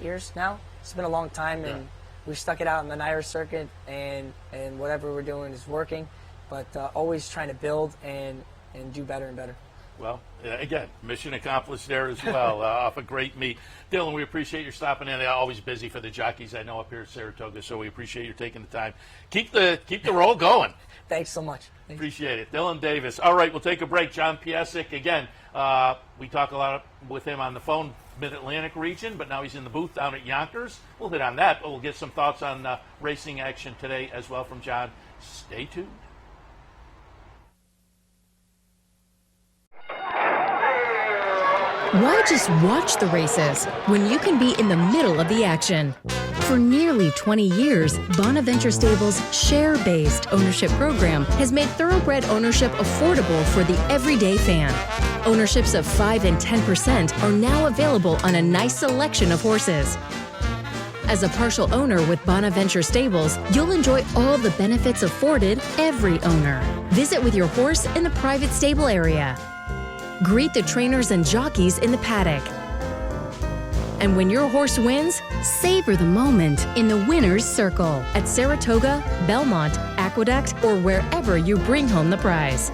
years now. It's been a long time, and we've stuck it out in the Naira circuit, and whatever we're doing is working, but always trying to build and do better and better. Well, again, mission accomplished there as well, off a great meet. Dylan, we appreciate your stopping in. They're always busy for the jockeys, I know, up here at Saratoga, so we appreciate you taking the time. Keep the roll going. Thanks so much. Thanks. Appreciate it. Dylan Davis. All right, we'll take a break. John Piassek, again, we talk a lot with him on the phone, Mid-Atlantic region, but now he's in the booth down at Yonkers. We'll hit on that, but we'll get some thoughts on racing action today as well from John. Stay tuned. Why just watch the races when you can be in the middle of the action? For nearly 20 years, Bonaventure Stable's share-based ownership program has made thoroughbred ownership affordable for the everyday fan. Ownerships of 5 and 10% are now available on a nice selection of horses. As a partial owner with Bonaventure Stables, you'll enjoy all the benefits afforded every owner. Visit with your horse in the private stable area. Greet the trainers and jockeys in the paddock. And when your horse wins, savor the moment in the winner's circle at Saratoga, Belmont, Aqueduct, or wherever you bring home the prize.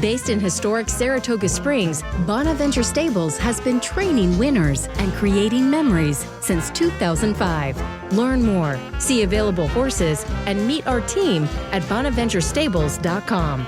Based in historic Saratoga Springs, Bonaventure Stables has been training winners and creating memories since 2005. Learn more, see available horses, and meet our team at bonaventurestables.com.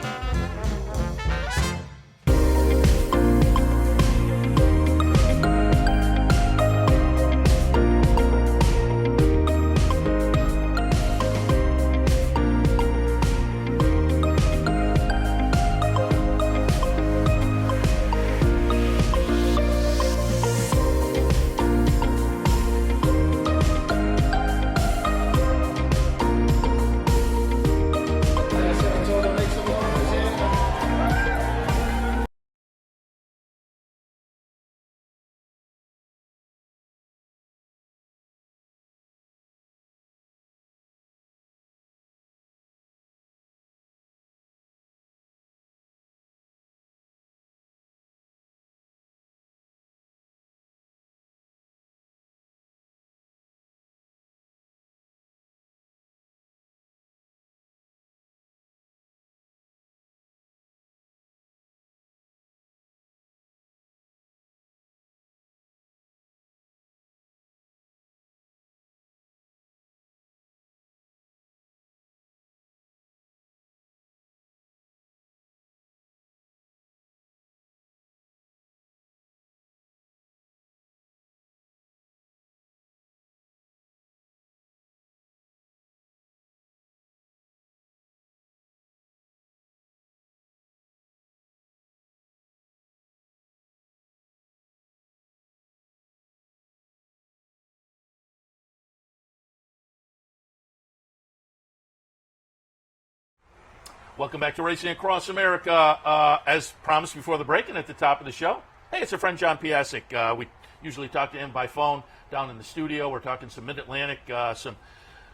Welcome back to Racing Across America. As promised before the break and at the top of the show, hey, it's our friend John Piassek. We usually talk to him by phone down in the studio. We're talking some Mid-Atlantic, some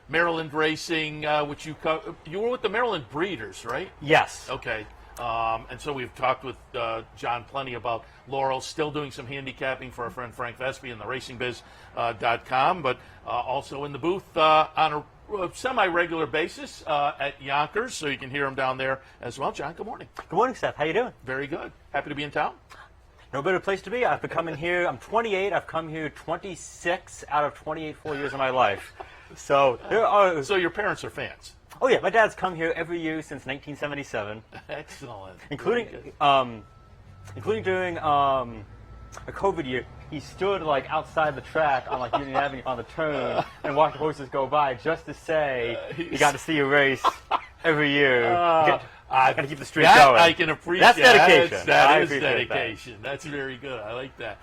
Maryland racing, which you were with the Maryland Breeders, right? Yes. Okay. And so we've talked with John plenty about Laurel, still doing some handicapping for our friend Frank Vespi and the theracingbiz.com, but also in the booth on a semi-regular basis at Yonkers, so you can hear him down there as well. John, good morning. Good morning, Seth. How you doing? Very good. Happy to be in town. No better place to be. I've been coming here. I'm 28. I've come here 26 out of 28 full years of my life. So there are. So your parents are fans. Oh yeah, my dad's come here every year since 1977. Excellent. Including during a COVID year. He stood like outside the track on like Union Avenue on the turn and watched the horses go by just to say he got to see a race every year. I got to keep the streak going. I can appreciate. That's dedication. That is dedication. That's very good. I like that.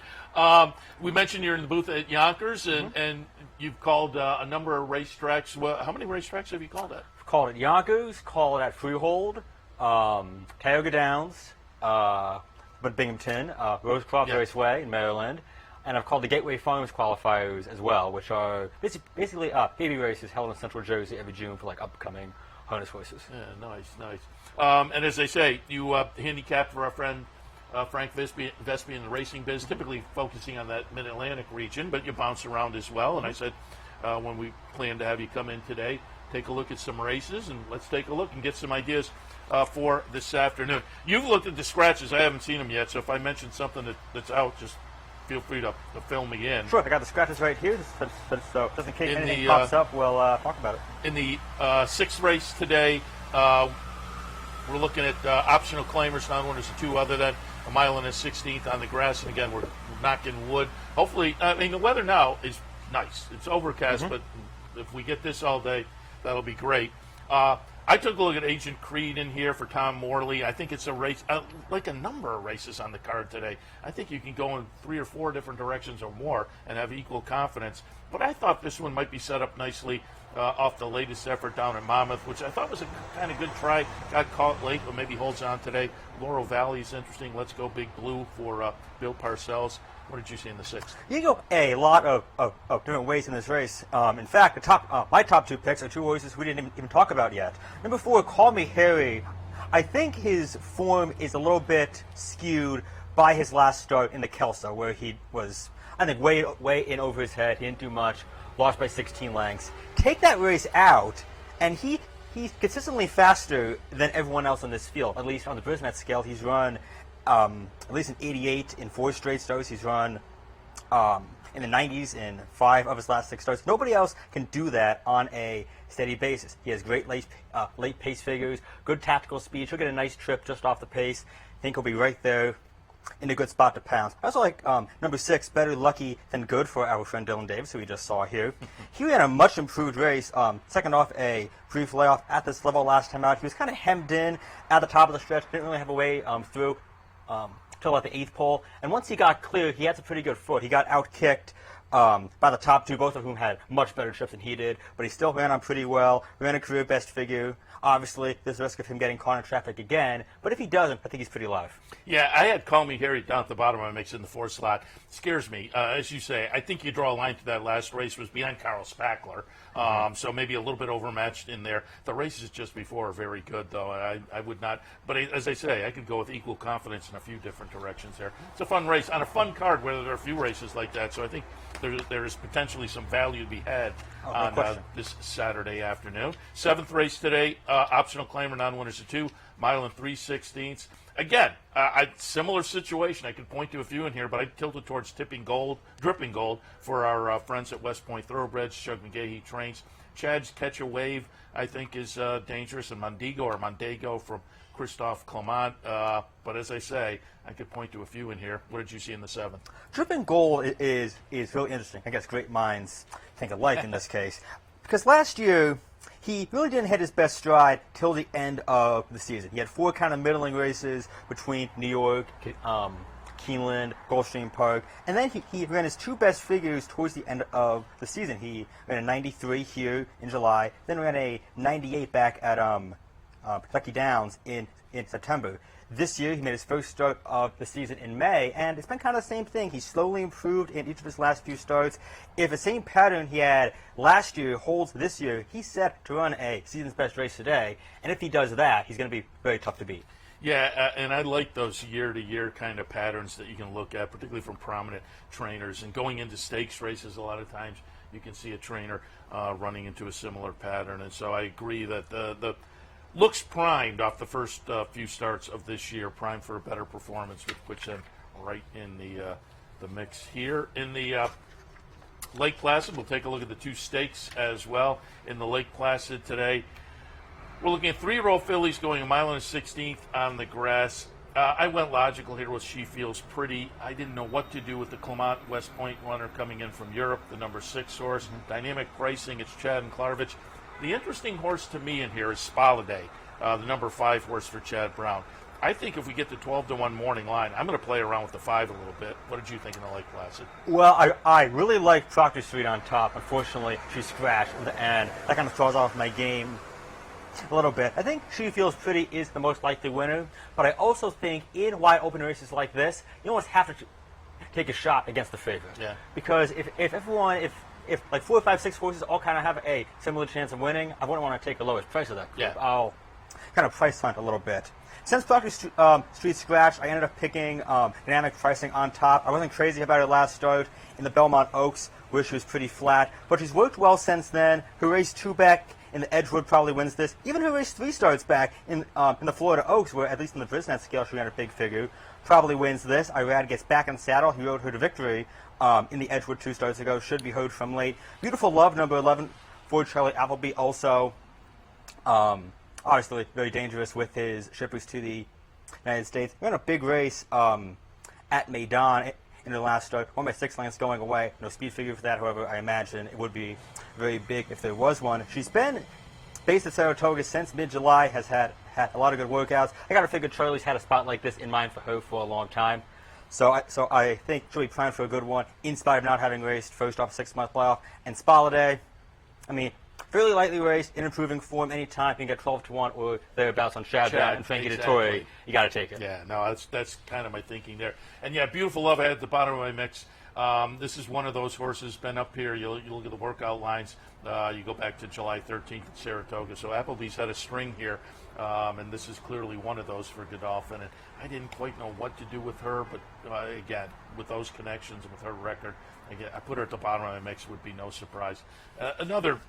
We mentioned you're in the booth at Yonkers, and you've called a number of racetracks. Well, how many racetracks have you called at? Called at Yonkers, called at Freehold, Tioga Downs, but Binghamton, Rosecroft Raceway in Maryland. And I've called the Gateway Farms qualifiers as well, which are basically baby races held in Central Jersey every June for like upcoming harness horses. Yeah, nice. And as I say, you handicap for our friend Frank Vespi in the Racing Biz, typically focusing on that Mid-Atlantic region, but you bounce around as well. And I said when we planned to have you come in today, take a look at some races, and let's take a look and get some ideas for this afternoon. You've looked at the scratches. I haven't seen them yet, so if I mention something that's out, just feel free to fill me in. Sure, I got the scratches right here, so just in case anything pops up, we'll talk about it. In the sixth race today, we're looking at optional claimers, non-winners, and two other than a mile and a 16th on the grass. And again, we're knocking wood. Hopefully, I mean, the weather now is nice. It's overcast, but if we get this all day, that'll be great. I took a look at Agent Creed in here for Tom Morley. I think it's a race, like a number of races on the card today. I think you can go in 3 or 4 different directions or more and have equal confidence. But I thought this one might be set up nicely off the latest effort down in Monmouth, which I thought was a kind of good try. Got caught late, but maybe holds on today. Laurel Valley is interesting. Let's Go Big Blue for Bill Parcells. What did you see in the sixth? You go a lot of different ways in this race. In fact, my top 2 picks are 2 horses we didn't even talk about yet. Number 4, Call Me Harry. I think his form is a little bit skewed by his last start in the Kelso, where he was, I think, way in over his head. He didn't do much, lost by 16 lengths. Take that race out, and he he's consistently faster than everyone else on this field. At least on the Brisnet scale, he's run at least an 88 in 4 straight starts. He's run in the 90s in 5 of his last 6 starts. Nobody else can do that on a steady basis. He has great late pace figures, good tactical speed. He'll get a nice trip just off the pace. I think he'll be right there in a good spot to pounce. I also like number 6, Better Lucky Than Good, for our friend Dylan Davis, who we just saw here. He ran a much improved race, second off a brief layoff at this level last time out. He was kind of hemmed in at the top of the stretch, didn't really have a way through till at the 8th pole. And once he got clear, he had some pretty good foot. He got out-kicked by the top 2, both of whom had much better trips than he did, but he still ran on pretty well, ran a career best figure. Obviously, there's a risk of him getting caught in traffic again, but if he doesn't, I think he's pretty live. Yeah, I had Call Me Harry down at the bottom of my mix in the 4th slot. Scares me. As you say, I think you draw a line to that last race was behind Carl Spackler, so maybe a little bit overmatched in there. The races just before are very good, though. I would not, but as I say, I could go with equal confidence in a few different directions there. It's a fun race on a fun card where there are a few races like that, so I think there is potentially some value to be had on this Saturday afternoon. 7th race today, optional claimer, non-winners of 2, mile and 3/16. Again, similar situation. I could point to a few in here, but I tilted towards dripping gold for our friends at West Point Thoroughbreds. Shug McGahee trains. Chad's Catch a Wave, I think, is dangerous, and Mondego from Christophe Clement. But as I say, I could point to a few in here. What did you see in the 7th? Dripping Gold is really interesting. I guess great minds think alike in this case. Because last year, he really didn't hit his best stride till the end of the season. He had 4 kind of middling races between New York, Keeneland, Gulfstream Park, and then he ran his 2 best figures towards the end of the season. He ran a 93 here in July, then ran a 98 back at Kentucky Downs in September. This year, he made his first start of the season in May, and it's been kind of the same thing. He's slowly improved in each of his last few starts. If the same pattern he had last year holds this year, he's set to run a season's best race today, and if he does that, he's going to be very tough to beat. Yeah, and I like those year-to-year kind of patterns that you can look at, particularly from prominent trainers. And going into stakes races, a lot of times you can see a trainer running into a similar pattern. And so I agree that the looks primed off the first few starts of this year, primed for a better performance, which puts him right in the mix here. In the Lake Placid, we'll take a look at the 2 stakes as well. In the Lake Placid today, we're looking at 3-year-old fillies going a mile and a 16th on the grass. I went logical here with She Feels Pretty. I didn't know what to do with the Clement West Point runner coming in from Europe, the number 6 horse. Dynamic pricing, it's Chad and Klarvich. The interesting horse to me in here is Spaladay, the number 5 horse for Chad Brown. I think if we get the 12-1 morning line, I'm going to play around with the 5 a little bit. What did you think in the Lake Placid? Well, I really like Proctor Street on top. Unfortunately, she scratched at the end. That kind of throws off my game a little bit. I think She Feels Pretty is the most likely winner, but I also think in wide open races like this, you almost have to take a shot against the favorite. Yeah. Because if like 4, 5, 6 horses all kind of have a similar chance of winning, I wouldn't want to take the lowest price of that group. Yeah. I'll kind of price hunt a little bit. Since Proctor Street scratched, I ended up picking Dynamic Pricing on top. I wasn't crazy about her last start in the Belmont Oaks, where she was pretty flat, but she's worked well since then. Her race 2 back in the Edgewood probably wins this. Even her race 3 starts back in the Florida Oaks, where at least in the Brisnet scale she ran a big figure, probably wins this. Irad gets back in saddle. He rode her to victory in the Edgewood 2 starts ago. Should be heard from late. Beautiful Love, number 11 for Charlie Appleby, also obviously very dangerous with his shippers to the United States. We ran a big race at Maidan in the last start. 1 by 6 lengths going away. No speed figure for that, however, I imagine it would be very big if there was one. She's been based at Saratoga since mid-July, has had a lot of good workouts. I got to figure Charlie's had a spot like this in mind for her for a long time. So I think she'll be primed for a good one, in spite of not having raced first off 6-month playoff. And Spaladay, I mean, fairly lightly raced, in improving form. Anytime you can get 12-1 or thereabouts on Chad and Frankie Dettori, you got to take it. Yeah, no, that's kind of my thinking there. And yeah, Beautiful Love I had at the bottom of my mix. This is one of those horses, been up here. You look at the workout lines. You go back to July 13th at Saratoga. So Appleby's had a string here, and this is clearly one of those for Godolphin. And I didn't quite know what to do with her, but again, with those connections and with her record, again, I put her at the bottom of my mix. Would be no surprise. Another,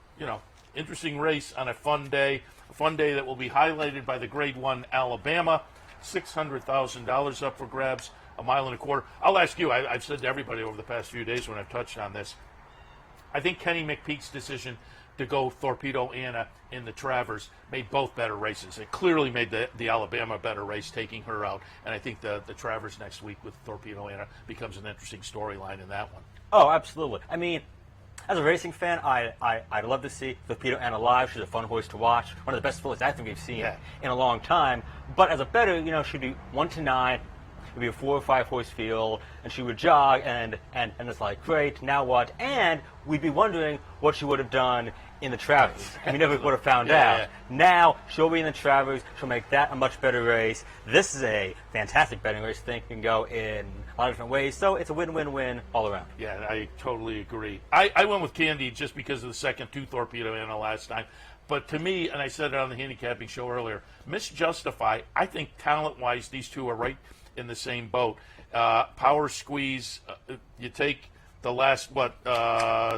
interesting race on a fun day that will be highlighted by the Grade 1 Alabama. $600,000 up for grabs, a mile and a quarter. I'll ask you, I've said to everybody over the past few days when I've touched on this, I think Kenny McPeak's decision to go Torpedo Anna in the Travers made both better races. It clearly made the Alabama a better race, taking her out, and I think the Travers next week with Torpedo Anna becomes an interesting storyline in that one. Oh, absolutely. I mean, as a racing fan, I'd love to see Torpedo Anna live. She's a fun horse to watch. One of the best fillies I think we've seen in a long time. But as a bettor, she'd be 1-9. It would be a 4 or 5 horse field, and she would jog, and it's like, great, now what? And we'd be wondering what she would have done in the Travers. And we never would have found out. Now she'll be in the Travers. She'll make that a much better race. This is a fantastic betting race. I think can go in a lot of different ways. So it's a win-win-win all around. Yeah, I totally agree. I went with Candy just because of the second 2 Torpedo Anna last time. But to me, and I said it on the handicapping show earlier, Miss Justify, I think talent-wise, these two are right in the same boat. Power Squeeze, you take the last,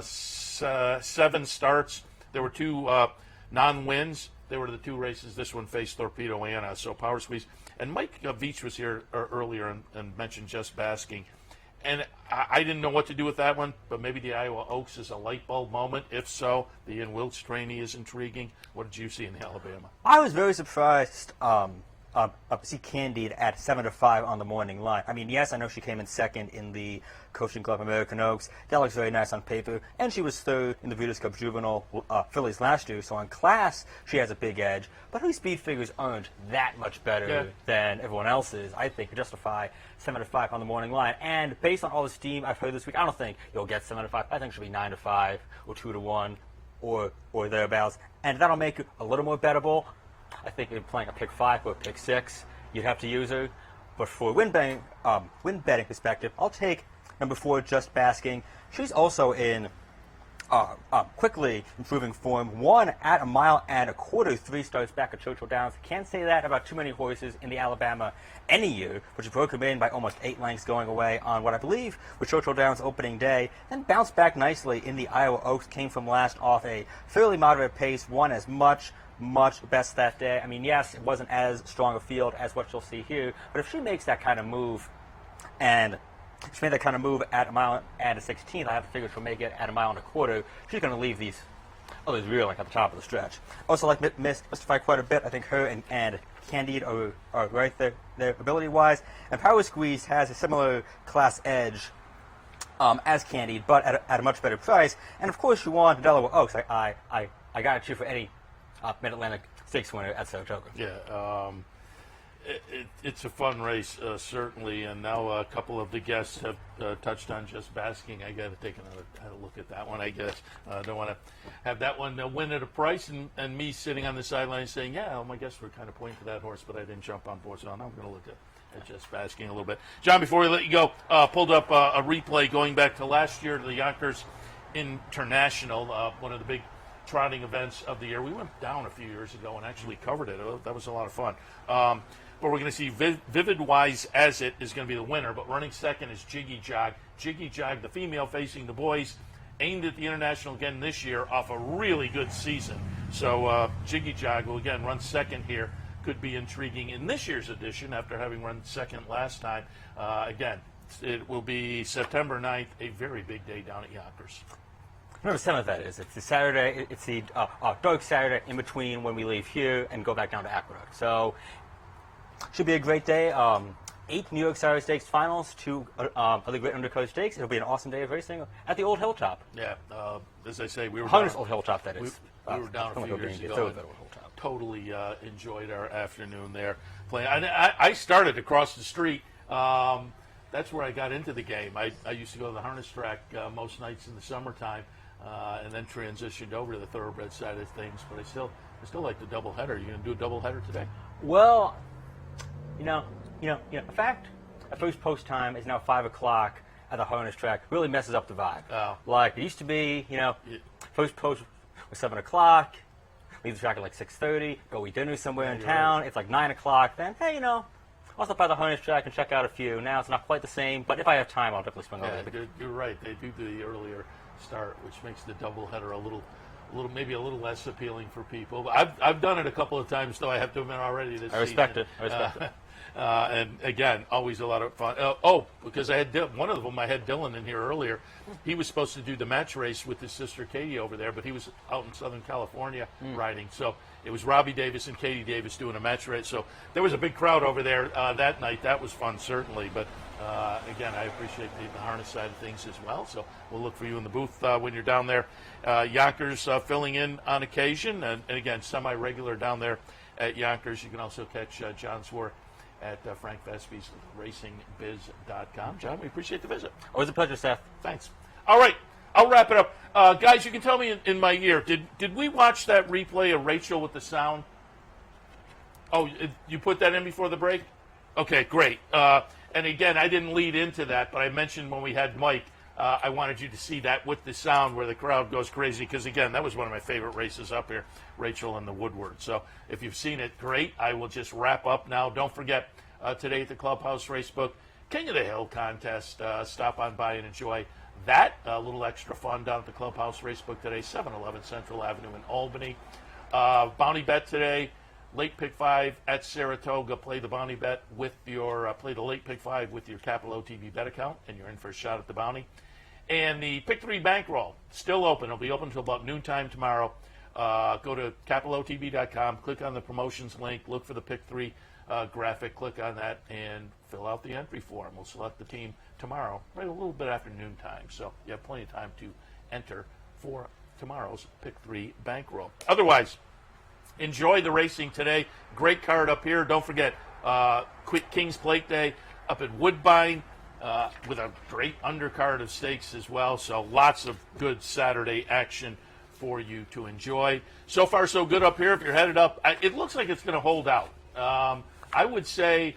7 starts. There were 2 non-wins. They were the 2 races. This one faced Torpedo Anna. So Power Squeeze. And Mike Veitch was here earlier and mentioned Just Basking. And I didn't know what to do with that one, but maybe the Iowa Oaks is a light bulb moment. If so, the Ian Wilkes trainee is intriguing. What did you see in Alabama? I was very surprised to see Candide at 7-5 on the morning line. I mean, yes, I know she came in second in the Coaching Club American Oaks. That looks very nice on paper. And she was third in the Breeders' Cup Juvenile Fillies last year. So on class, she has a big edge. But her speed figures aren't that much better than everyone else's. I think to justify 7-5 on the morning line. And based on all the steam I've heard this week, I don't think you'll get 7-5. I think she'll be 9-5 or 2-1 or thereabouts. And that'll make it a little more bettable. I think if you're playing a pick 5 or a pick 6, you'd have to use her. But for win betting perspective, I'll take number 4, Just Basking. She's also in quickly improving form. 1 at a mile and a quarter, 3 starts back at Churchill Downs. Can't say that about too many horses in the Alabama any year, but she broke them in by almost 8 lengths going away on what I believe was Churchill Downs opening day, then bounced back nicely in the Iowa Oaks, came from last off a fairly moderate pace, won as much best that day. I mean, yes, it wasn't as strong a field as what you'll see here, but if she makes that kind of move, and she made that kind of move at a mile and a 16th, I have to figure she'll make it at a mile and a quarter. She's going to leave these others reeling at the top of the stretch. Also like Miss Justify quite a bit. I think her and Candide are right there ability-wise. And Power Squeeze has a similar class edge as Candide, but at a much better price. And of course you want Delaware Oaks. I got to cheer for any Mid-Atlantic Stakes winner at Saratoga. Yeah, it's a fun race, certainly, and now a couple of the guests have touched on Just Basking. I got to take another look at that one, I guess. Don't want to have that one win at a price, and me sitting on the sideline saying, yeah, my guests were kind of pointing to that horse, but I didn't jump on board, so now I'm going to look at Just Basking a little bit. John, before we let you go, pulled up a replay going back to last year, the Yonkers International, one of the big trotting events of the year. We went down a few years ago and actually covered it. That was a lot of fun. But we're going to see Vivid Wise As It is going to be the winner, but running second is Jiggy Jog. Jiggy Jog, the female facing the boys, aimed at the International again this year off a really good season. So Jiggy Jog will again run second here. Could be intriguing in this year's edition after having run second last time. Again, it will be September 9th, a very big day down at Yonkers. Remember, some of that is it's the Saturday, it's the dark Saturday in between when we leave here and go back down to Aqueduct. So should be a great day. 8 New York Saturday Stakes finals, 2 other great undercard stakes. It'll be an awesome day of racing at the Old Hilltop. Yeah, as I say, we were Hunter's Old Hilltop, that is. We were down a few years ago. Totally enjoyed our afternoon there playing. I started across the street. That's where I got into the game. I used to go to the harness track most nights in the summertime. And then transitioned over to the thoroughbred side of things, but I still like the doubleheader. You going to do a doubleheader today? Well, in fact, our first post time is now 5 o'clock, at the harness track really messes up the vibe. Oh. Like, it used to be, first post was 7 o'clock, leave the track at like 6:30, go eat dinner somewhere in town. Right. It's like 9 o'clock. Then, hey, I'll stop by the harness track and check out a few. Now it's not quite the same, but if I have time, I'll definitely swing over there. You're right. They do the earlier start, which makes the doubleheader maybe a little less appealing for people. But I've done it a couple of times, though, I have to admit already this season. I respect it. And again, always a lot of fun. Because I had one of them, I had Dylan in here earlier. He was supposed to do the match race with his sister Katie over there, but he was out in Southern California riding. So it was Robbie Davis and Katie Davis doing a match race. So there was a big crowd over there that night. That was fun, certainly. But again, I appreciate the harness side of things as well. So we'll look for you in the booth when you're down there. Yonkers filling in on occasion, and again, semi-regular down there at Yonkers. You can also catch John's work at Frank Vespe's racingbiz.com. John, we appreciate the visit. Always a pleasure, Seth. Thanks. All right, I'll wrap it up. Guys, you can tell me in my ear, did we watch that replay of Rachel with the sound? Oh, you put that in before the break? Okay, great. And again, I didn't lead into that, but I mentioned when we had Mike, I wanted you to see that with the sound where the crowd goes crazy, because, again, that was one of my favorite races up here, Rachel and the Woodward. So if you've seen it, great. I will just wrap up now. Don't forget, today at the Clubhouse Racebook, King of the Hill contest. Stop on by and enjoy that. A little extra fun down at the Clubhouse Racebook today, 711 Central Avenue in Albany. Bounty bet today. Late pick 5 at Saratoga. Play the bounty bet with your play the late pick 5 with your Capital OTB bet account, and you're in for a shot at the bounty. And the pick 3 bankroll still open. It'll be open until about noontime tomorrow. Go to capitalotb.com, click on the promotions link, look for the pick 3 graphic, click on that, and fill out the entry form. We'll select the team tomorrow, right a little bit after noontime. So you have plenty of time to enter for tomorrow's pick 3 bankroll. Otherwise, enjoy the racing today. Great card up here. Don't forget, King's Plate Day up at Woodbine with a great undercard of stakes as well. So lots of good Saturday action for you to enjoy. So far, so good up here. If you're headed up, it looks like it's going to hold out. I would say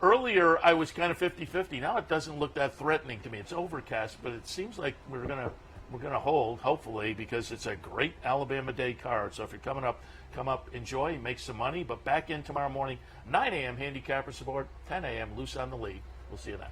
earlier I was kind of 50-50. Now it doesn't look that threatening to me. It's overcast, but it seems like we're going to hold, hopefully, because it's a great Alabama Day card. So if you're coming up, come up, enjoy, make some money. But back in tomorrow morning, 9 a.m. handicapper support, 10 a.m. loose on the lead. We'll see you then.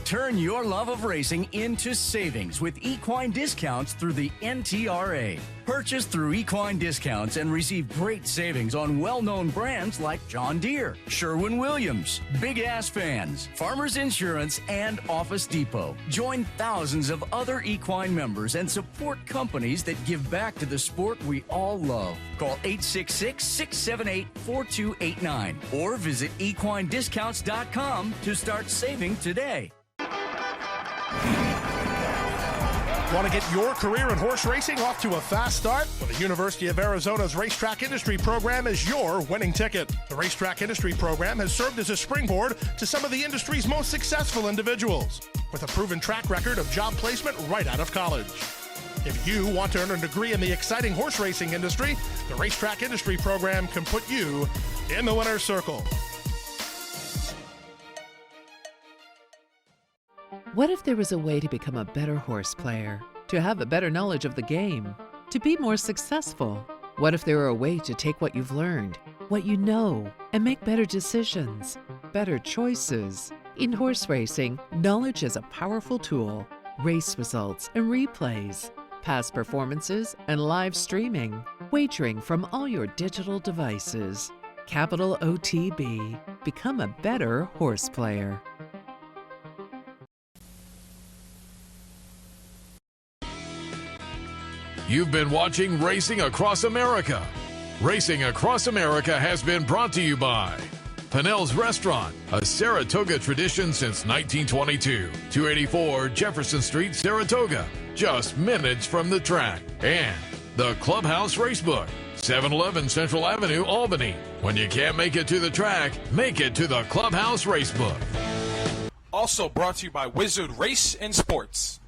Turn your love of racing into savings with equine discounts through the NTRA. Purchase through equine discounts and receive great savings on well-known brands like John Deere, Sherwin-Williams, Big Ass Fans, Farmers Insurance, and Office Depot. Join thousands of other equine members and support companies that give back to the sport we all love. Call 866-678-4289 or visit equinediscounts.com to start saving today. Want to get your career in horse racing off to a fast start? Well, the University of Arizona's Racetrack Industry Program is your winning ticket. The Racetrack Industry Program has served as a springboard to some of the industry's most successful individuals, with a proven track record of job placement right out of college. If you want to earn a degree in the exciting horse racing industry, the Racetrack Industry Program can put you in the winner's circle. What if there was a way to become a better horse player, to have a better knowledge of the game, to be more successful? What if there were a way to take what you've learned, what you know, and make better decisions, better choices? In horse racing, knowledge is a powerful tool. Race results and replays, past performances and live streaming, wagering from all your digital devices. Capital OTB. Become a better horse player. You've been watching Racing Across America. Racing Across America has been brought to you by Pinnell's Restaurant, a Saratoga tradition since 1922. 284 Jefferson Street, Saratoga, just minutes from the track. And the Clubhouse Racebook, 711 Central Avenue, Albany. When you can't make it to the track, make it to the Clubhouse Racebook. Also brought to you by Wizard Race and Sports.